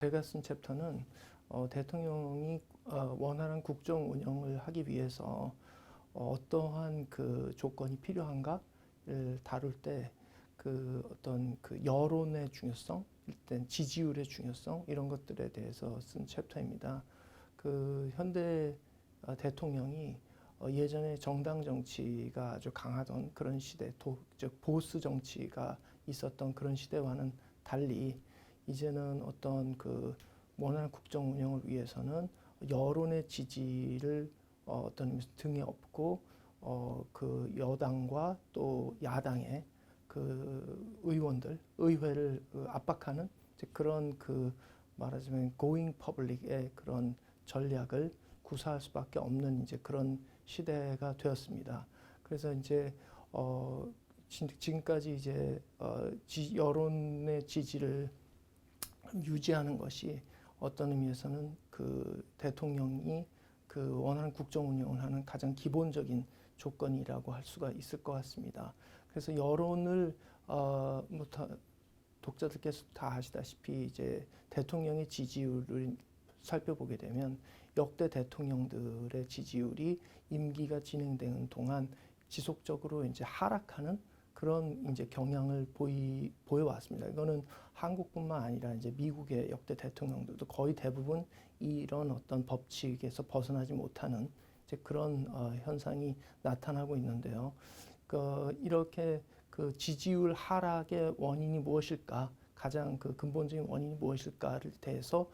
제가 쓴 챕터는 대통령이 원활한 국정 운영을 하기 위해서 어떠한 그 조건이 필요한가를 다룰 때 그 어떤 그 여론의 중요성, 일단 지지율의 중요성 이런 것들에 대해서 쓴 챕터입니다. 그 현대 대통령이 예전에 정당 정치가 아주 강하던 그런 시대, 즉 보수 정치가 있었던 그런 시대와는 달리 이제는 어떤 그 원활한 국정 운영을 위해서는 여론의 지지를 어떤 의미에서 등에 업고 그 여당과 또 야당의 그 의원들, 의회를 압박하는 그런 그 말하자면 going public의 그런 전략을 구사할 수밖에 없는 이제 그런 시대가 되었습니다. 그래서 이제 지금까지 이제 여론의 지지를 유지하는 것이 어떤 의미에서는 그 대통령이 그 원하는 국정 운영을 하는 가장 기본적인 조건이라고 할 수가 있을 것 같습니다. 그래서 여론을 독자들께서 다 아시다시피 이제 대통령의 지지율을 살펴보게 되면 역대 대통령들의 지지율이 임기가 진행되는 동안 지속적으로 이제 하락하는 그런 이제 경향을 보여왔습니다. 이거는 한국뿐만 아니라 이제 미국의 역대 대통령들도 거의 대부분 이런 어떤 법칙에서 벗어나지 못하는 이제 그런 현상이 나타나고 있는데요. 이렇게 그 지지율 하락의 원인이 무엇일까? 가장 그 근본적인 원인이 무엇일까를 대해서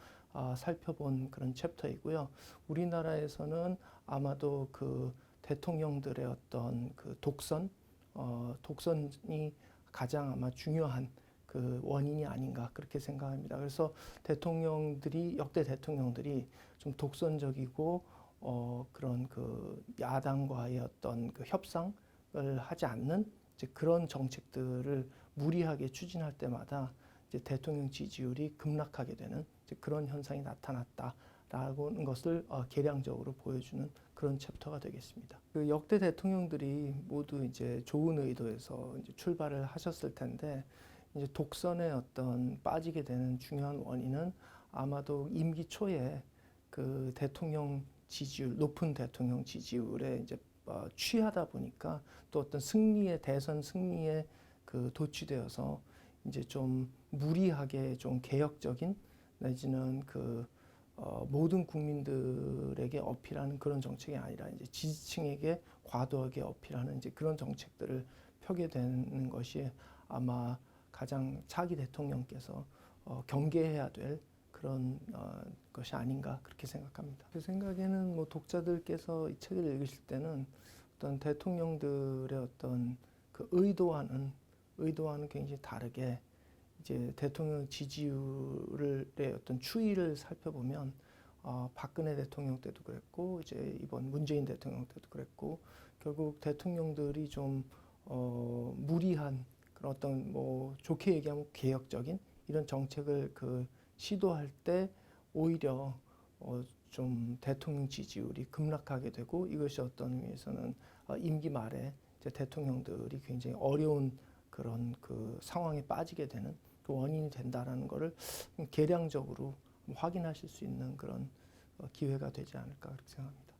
살펴본 그런 챕터이고요. 우리나라에서는 아마도 그 대통령들의 어떤 그 독선이 가장 아마 중요한 그 원인이 아닌가 그렇게 생각합니다. 그래서 역대 대통령들이 좀 독선적이고 그런 그 야당과의 어떤 그 협상을 하지 않는 이제 그런 정책들을 무리하게 추진할 때마다 이제 대통령 지지율이 급락하게 되는 이제 그런 현상이 나타났다라는 것을 계량적으로 보여주는 그런 챕터가 되겠습니다. 그 역대 대통령들이 모두 이제 좋은 의도에서 이제 출발을 하셨을 텐데 이제 독선에 어떤 빠지게 되는 중요한 원인은 아마도 임기 초에 그 높은 대통령 지지율에 이제 취하다 보니까 또 어떤 대선 승리에 그 도취되어서 이제 좀 무리하게 좀 개혁적인 내지는 그 모든 국민들에게 어필하는 그런 정책이 아니라 이제 지지층에게 과도하게 어필하는 이제 그런 정책들을 펴게 되는 것이 아마 가장 차기 대통령께서 경계해야 될 그런 것이 아닌가 그렇게 생각합니다. 제 생각에는 뭐 독자들께서 이 책을 읽으실 때는 어떤 대통령들의 어떤 그 의도와는 굉장히 다르게 이제 대통령 지지율의 어떤 추이를 살펴보면 박근혜 대통령 때도 그랬고 이제 이번 문재인 대통령 때도 그랬고 결국 대통령들이 좀 무리한 그런 어떤 뭐 좋게 얘기하면 개혁적인 이런 정책을 그 시도할 때 오히려 좀 대통령 지지율이 급락하게 되고 이것이 어떤 의미에서는 임기 말에 이제 대통령들이 굉장히 어려운 그런 그 상황에 빠지게 되는 그 원인이 된다라는 것을 계량적으로 확인하실 수 있는 그런 기회가 되지 않을까 그렇게 생각합니다.